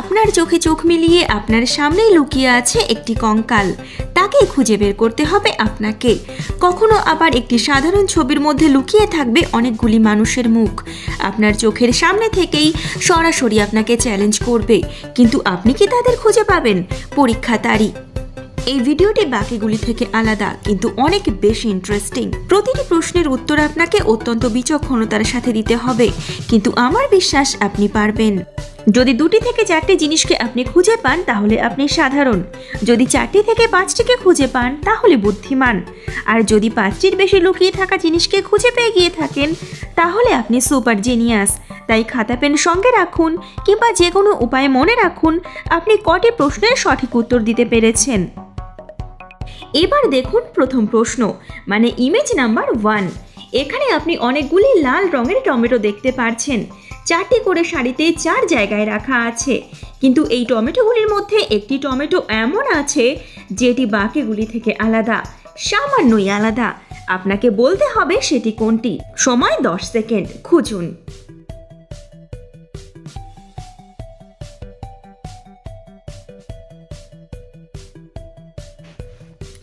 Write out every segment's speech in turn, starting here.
আপনার চোখে চোখ মিলিয়ে আপনার সামনেই লুকিয়ে আছে একটি কঙ্কাল, তাকে খুঁজে বের করতে হবে আপনাকে। কখনো আবার একটি সাধারণ ছবির মধ্যে লুকিয়ে থাকবে অনেকগুলি মানুষের মুখ, আপনার চোখের সামনে থেকেই সরাসরি আপনাকে চ্যালেঞ্জ করবে, কিন্তু আপনি কি তাদের খুঁজে পাবেন? পরীক্ষা তারই। এই ভিডিওটি বাকিগুলি থেকে আলাদা কিন্তু অনেক বেশি ইন্টারেস্টিং। প্রতিটি প্রশ্নের উত্তর আপনাকে অত্যন্ত বিচক্ষণতার সাথে দিতে হবে, কিন্তু আমার বিশ্বাস আপনি পারবেন। যদি 2টি থেকে 4টি জিনিসকে আপনি খুঁজে পান তাহলে আপনি সাধারণ, যদি 4টি থেকে 5টিকে খুঁজে পান তাহলে বুদ্ধিমান, আর যদি 5টির বেশি লুকিয়ে থাকা জিনিসকে খুঁজে পেয়ে গিয়ে থাকেন তাহলে আপনি সুপার জিনিয়াস। তাই খাতা পেন সঙ্গে রাখুন, কিংবা যে কোনো উপায়ে মনে রাখুন আপনি কটি প্রশ্নের সঠিক উত্তর দিতে পেরেছেন। এবার দেখুন প্রথম প্রশ্ন, মানে ইমেজ নাম্বার 1। এখানে আপনি অনেকগুলি লাল রঙের টমেটো দেখতে পাচ্ছেন। 4টি করে সারিতে 4 জায়গায় রাখা আছে, কিন্তু এই টমেটোগুলির মধ্যে একটি টমেটো এমন আছে যেটি বাকিগুলি থেকে আলাদা, সামান্যই আলাদা। আপনাকে বলতে হবে সেটি কোনটি। সময় 10 সেকেন্ড, খুঁজুন।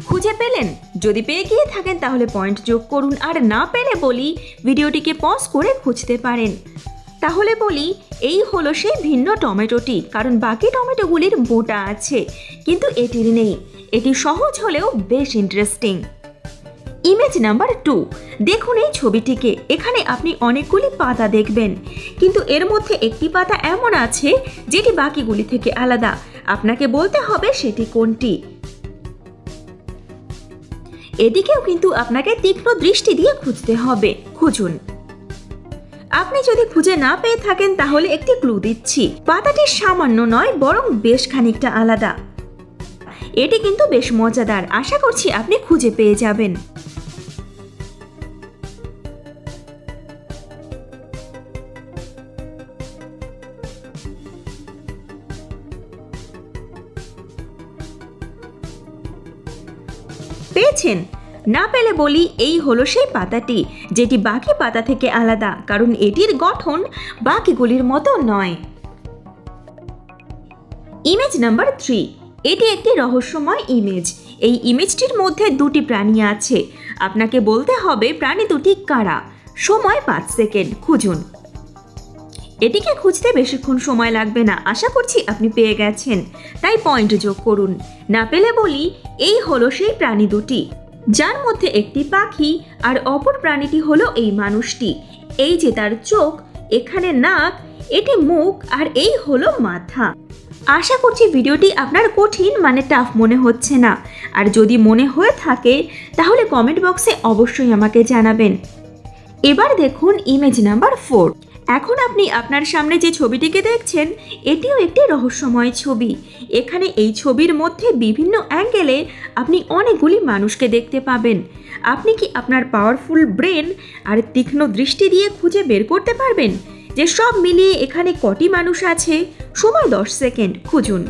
খুঁজে পেলেন? যদি পেয়ে গিয়ে থাকেন তাহলে পয়েন্ট যোগ করুন, আর না পেলে বলি ভিডিওটিকে পজ করে খুঁজতে পারেন। তাহলে বলি এই হলো সেই ভিন্ন টমেটোটি, কারণ বাকি টমেটোগুলির বোটা আছে কিন্তু এটির নেই। এটি সহজ হলেও বেশ ইন্টারেস্টিং। Image number 2। দেখুন এই ছবিটিকে, এখানে আপনি অনেকগুলি পাতা দেখবেন, কিন্তু এর মধ্যে একটি পাতা এমন আছে যেটি বাকিগুলি থেকে আলাদা। আপনাকে বলতে হবে সেটি কোনটি। এদিকেও কিন্তু আপনাকে তীক্ষ্ণ দৃষ্টি দিয়ে খুঁজতে হবে, খুঁজুন। আপনি যদি খুঁজে না পেয়ে থাকেন তাহলে একটি ক্লু দিচ্ছি। পাতাটি সামান্য নয়, বরং বেশ খানিকটা আলাদা। এটি কিন্তু বেশ মজাদার, আশা করছি আপনি খুঁজে পেয়ে যাবেন। পেয়েছেন? না পেলে বলি এই হলো সেই পাতাটি যেটি বাকি পাতা থেকে আলাদা, কারণ এটির গঠন বাকিগুলির মতো নয়। Image number 3। এটি একটি রহস্যময় ইমেজ। এই ইমেজটির মধ্যে 2টি প্রাণী আছে। আপনাকে বলতে হবে প্রাণী দুটি কারা। সময় 5 সেকেন্ড, খুঁজুন। এটিকে খুঁজতে বেশিক্ষণ সময় লাগবে না, আশা করছি আপনি পেয়ে গেছেন, তাই পয়েন্ট যোগ করুন। না পেলে বলি এই হলো সেই প্রাণী দুটি, যার মধ্যে একটি পাখি আর অপর প্রাণীটি হলো এই মানুষটি। এই যে তার চোখ, এখানে নাক, এটি মুখ, আর এই হলো মাথা। আশা করছি ভিডিওটি আপনার কঠিন মানে টাফ মনে হচ্ছে না, আর যদি মনে হয়ে থাকে তাহলে কমেন্ট বক্সে অবশ্যই আমাকে জানাবেন। এবার দেখুন ইমেজ নাম্বার 4। এখন আপনি আপনার সামনে যে ছবিটিকে দেখছেন এটিও একটি রহস্যময় ছবি। এখানে এই ছবির মধ্যে বিভিন্ন অ্যাঙ্গেলে আপনি অনেকগুলি মানুষকে দেখতে পাবেন। আপনি কি আপনার পাওয়ারফুল ব্রেন আর তীক্ষ্ণ দৃষ্টি দিয়ে খুঁজে বের করতে পারবেন যে সব মিলিয়ে এখানে কটি মানুষ আছে? সময় 10 সেকেন্ড, খুঁজুন।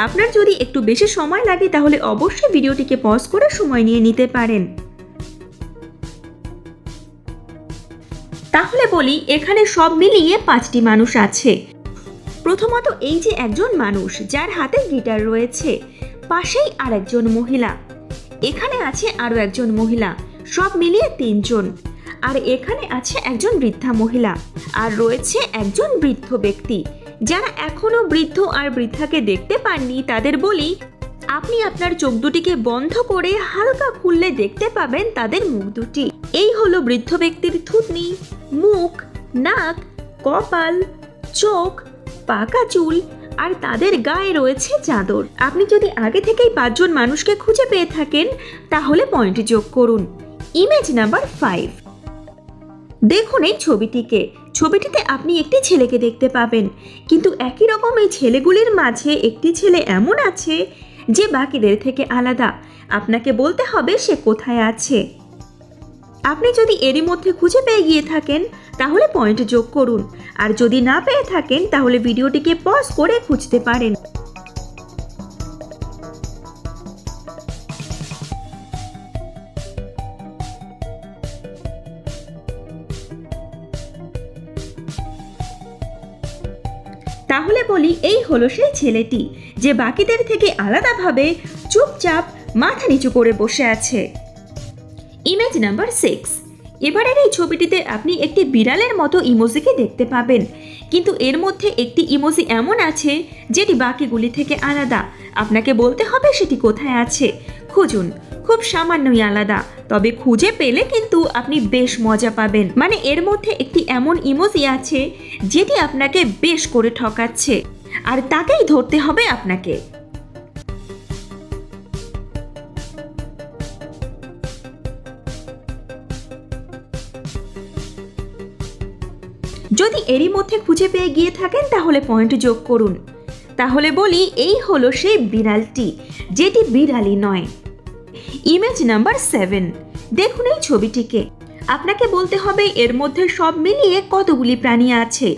আপনার যদি একটু বেশি সময় লাগে তাহলে অবশ্যই ভিডিওটিকে পজ করে সময় নিয়ে নিতে পারেন। তাহলে বলি এখানে সব মিলিয়ে 5টি মানুষ আছে। প্রথমত এই যে একজন মানুষ যার হাতে গিটার রয়েছে, পাশেই আরেকজন মহিলা, এখানে আছে আরো একজন মহিলা, সব মিলিয়ে 3 জন। আর এখানে আছে একজন বৃদ্ধা মহিলা, আর রয়েছে একজন বৃদ্ধ ব্যক্তি। যারা এখনো বৃদ্ধ আর বৃদ্ধাকে দেখতে পাননি তাদের বলি আপনি আপনার চোখ দুটিকে বন্ধ করে হালকা খুললে দেখতে পাবেন তাদের মুখ দুটি। এই হলো বৃদ্ধ ব্যক্তির থুতনি, মুখ, নাক, কপাল, চোখ, পাকা চুল, আর তাদের গায়ে রয়েছে চাদর। আপনি যদি আগে থেকেই 5 জন মানুষকে খুঁজে পেয়ে থাকেন তাহলে পয়েন্ট যোগ করুন। Image number 5। দেখুন এই ছবিটিতে আপনি একটি ছেলেকে দেখতে পাবেন, কিন্তু একই রকম এই ছেলেগুলির মাঝে একটি ছেলে এমন আছে যে বাকিদের থেকে আলাদা। আপনাকে বলতে হবে সে কোথায় আছে। আপনি যদি এরই মধ্যে খুঁজে পেয়ে গিয়ে থাকেন তাহলে পয়েন্ট যোগ করুন, আর যদি না পেয়ে থাকেন তাহলে ভিডিওটিকে পজ করে খুঁজতে পারেন। তাহলে বলি এই হলো সেই ছেলেটি যে বাকিদের থেকে আলাদাভাবে চুপচাপ মাথা নিচু করে বসে আছে। Image number 6। এবারের এই ছবিটিতে আপনি একটি বিড়ালের মতো ইমোজিকে দেখতে পাবেন, কিন্তু এর মধ্যে একটি ইমোজি এমন আছে যেটি বাকিগুলি থেকে আলাদা। আপনাকে বলতে হবে সেটি কোথায় আছে। খুঁজুন, খুব সামান্যই আলাদা, তবে খুঁজে পেলে কিন্তু আপনি বেশ মজা পাবেন। মানে এর মধ্যে একটি এমন ইমোজি আছে যেটি আপনাকে বেশ করে ঠকাচ্ছে, আর তাকেই ধরতে হবে আপনাকে। যদি এরই মধ্যে খুঁজে পেয়ে গিয়ে থাকেন তাহলে পয়েন্ট যোগ করুন। তাহলে বলি এই হলো সেই বিড়ালটি যেটি বিড়ালই নয়। Image number 7। দেখুন এই ছবিটিকে। আপনাকে বলতে হবে এর মধ্যে সব মিলিয়ে কতগুলি প্রাণী আছে।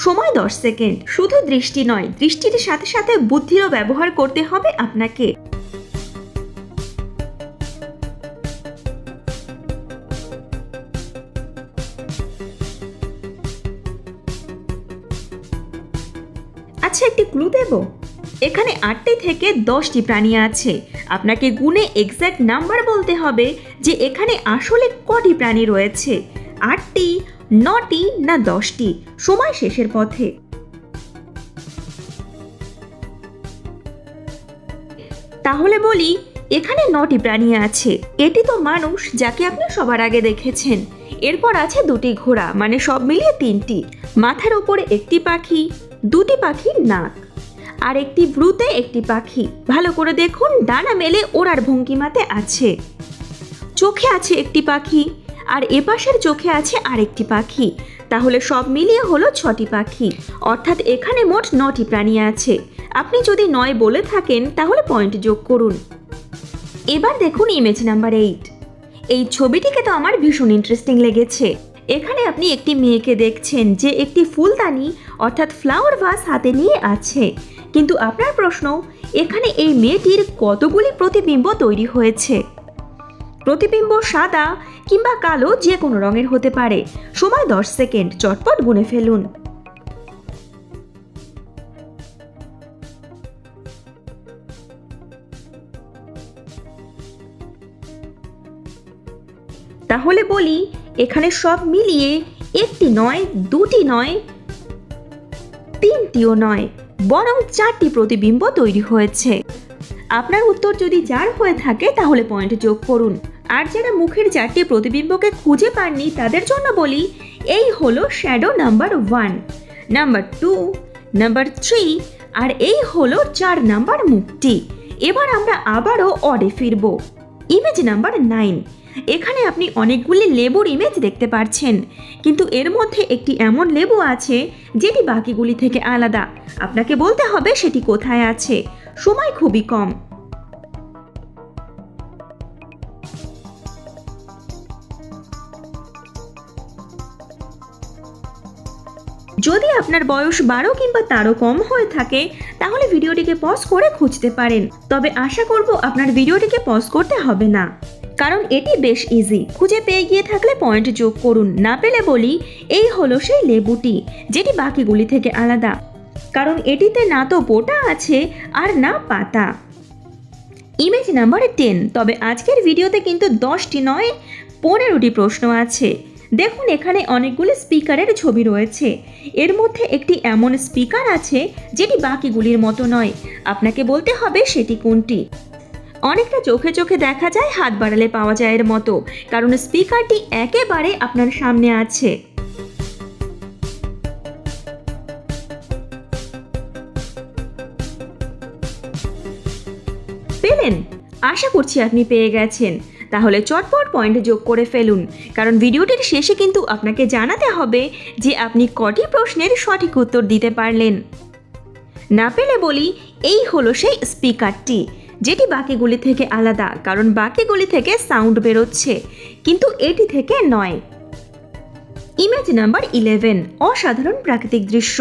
সময় 10 সেকেন্ড। শুধু দৃষ্টি নয়, দৃষ্টির সাথে সাথে বুদ্ধিরও ব্যবহার করতে হবে আপনাকে। আচ্ছা, একটি ক্লু দেব। এখানে 8টি থেকে 10টি প্রাণী আছে। আপনাকে গুণে এক্স্যাক্ট নাম্বার বলতে হবে যে এখানে আসলে কটি প্রাণী রয়েছে, 8টি, 9টি না 10টি। সময় শেষের পথে। তাহলে বলি এখানে 9টি প্রাণী আছে। এটি তো মানুষ, যাকে আপনি সবার আগে দেখেছেন। এরপর আছে 2টি ঘোড়া, মানে সব মিলিয়ে 3টি। মাথার উপরে একটি পাখি, 2টি পাখির নাক, আর একটি ভ্রুতে একটি পাখি। ভালো করে দেখুন, ডানা মেলে ওড়ার ভঙ্গিমাতে আছে। চোখে আছে একটি পাখি, আর এপাশের চোখে আছে আরেকটি পাখি। তাহলে সব মিলিয়ে হলো 6টি পাখি, অর্থাৎ এখানে মোট 9টি প্রাণী আছে। আপনি যদি 9 বলে থাকেন তাহলে পয়েন্ট যোগ করুন। এবার দেখুন ইমেজ নাম্বার 8। এই ছবিটিকে তো আমার ভীষণ ইন্টারেস্টিং লেগেছে। এখানে আপনি একটি মেয়েকে দেখছেন যে একটি ফুলদানি অর্থাৎ ফ্লাওয়ার ভাস হাতে নিয়ে আছে। কিন্তু আপনার প্রশ্ন, এখানে এই মেয়েটির কতগুলি প্রতিবিম্ব তৈরি হয়েছে? প্রতিবিম্ব সাদা কিংবা কালো যে কোনো রঙের হতে পারে। সময় 10 সেকেন্ড। চটপট গুনে ফেলুন। তাহলে বলি এখানে সব মিলিয়ে একটি নয়, 2টি নয়, 3টিও নয়, বরং 4টি প্রতিবিম্ব তৈরি হয়েছে। আপনার উত্তর যদি 4 হয়ে থাকে তাহলে পয়েন্ট যোগ করুন। আর যারা মুখের 4টি প্রতিবিম্বকে খুঁজে পাননি তাদের জন্য বলি এই হলো শ্যাডো নাম্বার 1, নাম্বার 2, নাম্বার 3, আর এই হলো 4 নাম্বার মুখটি। এবার আমরা আবারও অডে ফিরব। Image number 9। এখানে আপনি অনেকগুলি লেবুর ইমেজ দেখতে পাচ্ছেন, কিন্তু এর মধ্যে একটি এমন লেবু আছে যেটি বাকিগুলি থেকে আলাদা। আপনাকে বলতে হবে সেটি কোথায় আছে। সময় খুবই কম। যদি আপনার বয়স 12 কিংবা তারও কম হয়ে থাকে তাহলে ভিডিওটিকে পজ করে খুঁজতে পারেন। তবে আশা করব আপনার ভিডিওটিকে পজ করতে হবে না, কারণ এটি বেশ ইজি। খুঁজে পেয়ে গিয়ে থাকলে পয়েন্ট যোগ করুন। না পেলে বলি এই হলো সেই লেবুটি যেটি বাকিগুলি থেকে আলাদা, কারণ এটিতে না তো বোটা আছে আর না পাতা। Image number 10। তবে আজকের ভিডিওতে কিন্তু 10টি নয় 15টি প্রশ্ন আছে। দেখুন এখানে অনেকগুলি স্পিকারের ছবি রয়েছে। এর মধ্যে একটি এমন স্পিকার আছে যেটি বাকিগুলির মতো নয়। আপনাকে বলতে হবে সেটি কোনটি। অনেকটা চোখে চোখে দেখা যায়, হাত বাড়ালে পাওয়া যায় এর মতো, কারণ স্পিকারটি একেবারে আপনার সামনে আছে। পেলেন? আশা করছি আপনি পেয়ে গেছেন। তাহলে চটপট পয়েন্ট যোগ করে ফেলুন, কারণ ভিডিওটির শেষে কিন্তু আপনাকে জানাতে হবে যে আপনি কটি প্রশ্নের সঠিক উত্তর দিতে পারলেন। না পেলে বলি এই হলো সেই স্পিকারটি যেটি বাকিগুলি থেকে আলাদা, কারণ বাকিগুলি থেকে সাউন্ড বেরোচ্ছে কিন্তু এটি থেকে নয়। ইমেজ নাম্বার 11, অসাধারণ প্রাকৃতিক দৃশ্য।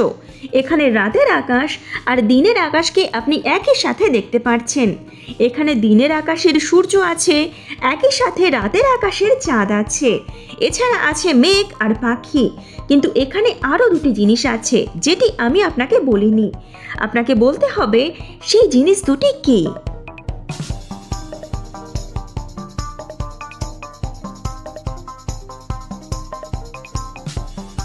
এখানে রাতের আকাশ আর দিনের আকাশকে আপনি একই সাথে দেখতে পাচ্ছেন। এখানে দিনের আকাশের সূর্য আছে, একই সাথে রাতের আকাশের চাঁদ আছে। এছাড়া আছে মেঘ আর পাখি। কিন্তু এখানে আরও দুটি জিনিস আছে যেটি আমি আপনাকে বলিনি। আপনাকে বলতে হবে সেই জিনিস দুটি কী।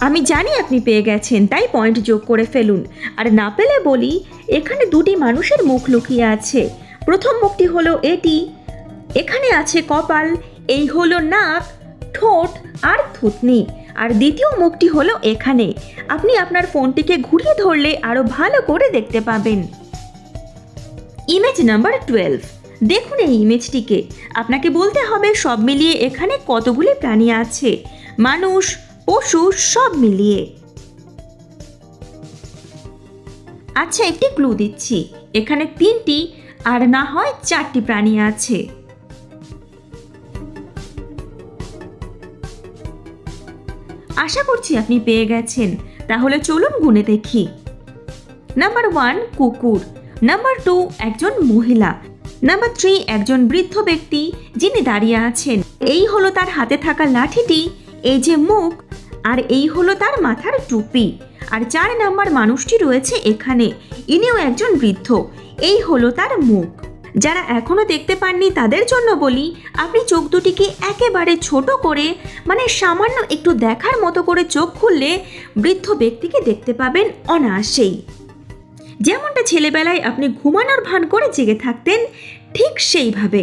আমি জানি আপনি পেয়ে গেছেন, তাই পয়েন্ট যোগ করে ফেলুন। আর না পেলে বলি, এখানে দুটি মানুষের মুখ লুকিয়ে আছে। প্রথম মুখটি হলো এটি, এখানে আছে কপাল, এই হলো নাক, ঠোঁট আর থুতনি। আর দ্বিতীয় মুখটি হলো এখানে। আপনি আপনার ফোনটিকে ঘুরিয়ে ধরলে আরও ভালো করে দেখতে পাবেন। ইমেজ নাম্বার 12, দেখুন এই ইমেজটিকে। আপনাকে বলতে হবে সব মিলিয়ে এখানে কতগুলি প্রাণী আছে, মানুষ, পশু সব মিলিয়ে। আচ্ছা, একটি ক্লু দিচ্ছি, এখানে 3টি আর না হয় 4টি প্রাণী আছে। আশা করছি আপনি পেয়ে গেছেন। তাহলে চলুন গুনে দেখি। নাম্বার 1 কুকুর, নাম্বার 2 একজন মহিলা, নাম্বার 3 একজন বৃদ্ধ ব্যক্তি যিনি দাঁড়িয়ে আছেন। এই হলো তার হাতে থাকা লাঠিটি, এই যে মুখ, আর এই হলো তার মাথার টুপি। আর 4 নাম্বার মানুষটি রয়েছে এখানে, ইনিও একজন বৃদ্ধ, এই হলো তার মুখ। যারা এখনো দেখতে পাননি তাদের জন্য বলি, আপনি চোখ দুটিকে একেবারে ছোট করে, মানে সামান্য একটু দেখার মতো করে চোখ খুললে বৃদ্ধ ব্যক্তিকে দেখতে পাবেন অনায়াসেই। যেমনটা ছেলেবেলায় আপনি ঘুমানোর ভান করে জেগে থাকতেন, ঠিক সেইভাবে।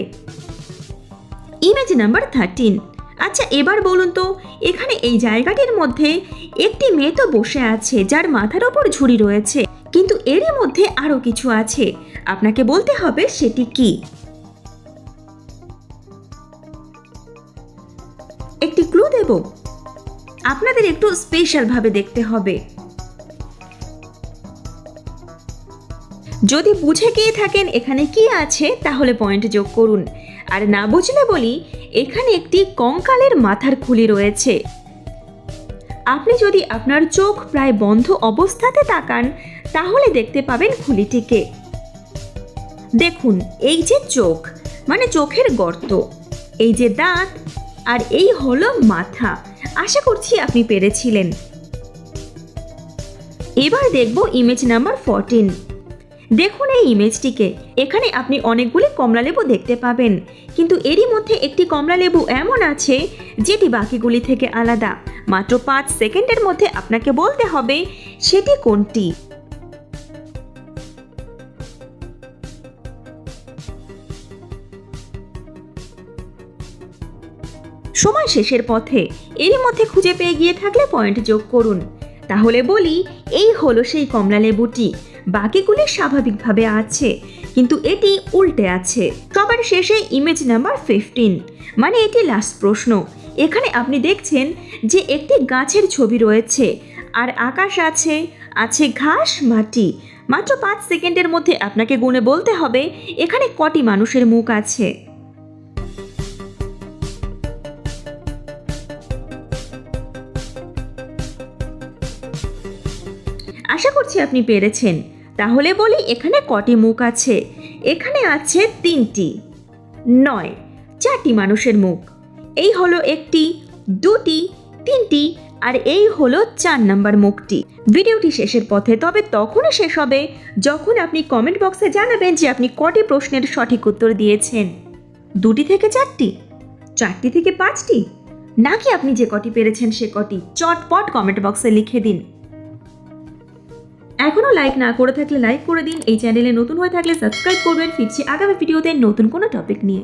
ইমেজ নাম্বার 13, আচ্ছা এবার বলুন তো, এখানে এই জায়গাটির মধ্যে একটি মেয়ে তো বসে আছে যার মাথার ওপর ঝুড়ি রয়েছে, কিন্তু এরই মধ্যে আরও কিছু আছে। আপনাকে বলতে হবে সেটি কি। একটি ক্লু দেব, আপনাদের একটু স্পেশাল ভাবে দেখতে হবে। যদি বুঝে গিয়ে থাকেন এখানে কি আছে তাহলে পয়েন্ট যোগ করুন। আর না বুঝলে বলি, এখানে একটি কঙ্কালের মাথার খুলি রয়েছে। আপনি যদি আপনার চোখ প্রায় বন্ধ অবস্থাতে তাকান তাহলে দেখতে পাবেন খুলিটিকে। দেখুন, এই যে চোখ, মানে চোখের গর্ত, এই যে দাঁত, আর এই হলো মাথা। আশা করছি আপনি পেরেছিলেন। এবার দেখব ইমেজ নাম্বার 14। দেখুন এই ইমেজটিকে। এখানে আপনি অনেকগুলি কমলালেবু দেখতে পাবেন, কিন্তু এরই মধ্যে একটি কমলালেবু এমন আছে যেটি বাকিগুলি থেকে আলাদা। মাত্র 5 সেকেন্ডের মধ্যে আপনাকে বলতে হবে সেটি কোনটি। সময় শেষের পথে, এরই মধ্যে খুঁজে পেয়ে গিয়ে থাকলে পয়েন্ট যোগ করুন। তাহলে বলি, এই হলো সেই কমলালেবুটি। বাকিগুলি স্বাভাবিকভাবে আছে, কিন্তু এটি উল্টে আছে। সবার শেষে ইমেজ নাম্বার 15, মানে এটি লাস্ট প্রশ্ন। এখানে আপনি দেখছেন যে একটি গাছের ছবি রয়েছে, আর আকাশ আছে, আছে ঘাস, মাটি। মাত্র 5 সেকেন্ডের মধ্যে আপনাকে গুণে বলতে হবে এখানে কটি মানুষের মুখ আছে। আশা করছি আপনি পেরেছেন। তাহলে বলি, এখানে কটি মুখ আছে? এখানে আছে 3টি, নয় 4টি মানুষের মুখ। এই হলো 1টি, 2টি, 3টি, আর এই হলো 4 নাম্বার মুখটি। ভিডিওটি শেষের পথে, তবে তখনই শেষ হবে যখন আপনি কমেন্ট বক্সে জানাবেন যে আপনি কটি প্রশ্নের সঠিক উত্তর দিয়েছেন। 2টি থেকে 4টি, 4টি থেকে 5টি, নাকি আপনি যে কটি পেরেছেন সে কটি? চটপট কমেন্ট বক্সে লিখে দিন। এখনো লাইক না করে থাকলে লাইক করে দিন। এই চ্যানেলে নতুন হয়ে থাকলে সাবস্ক্রাইব করবেন। ফিরছি আগামী ভিডিওতে নতুন কোনো টপিক নিয়ে।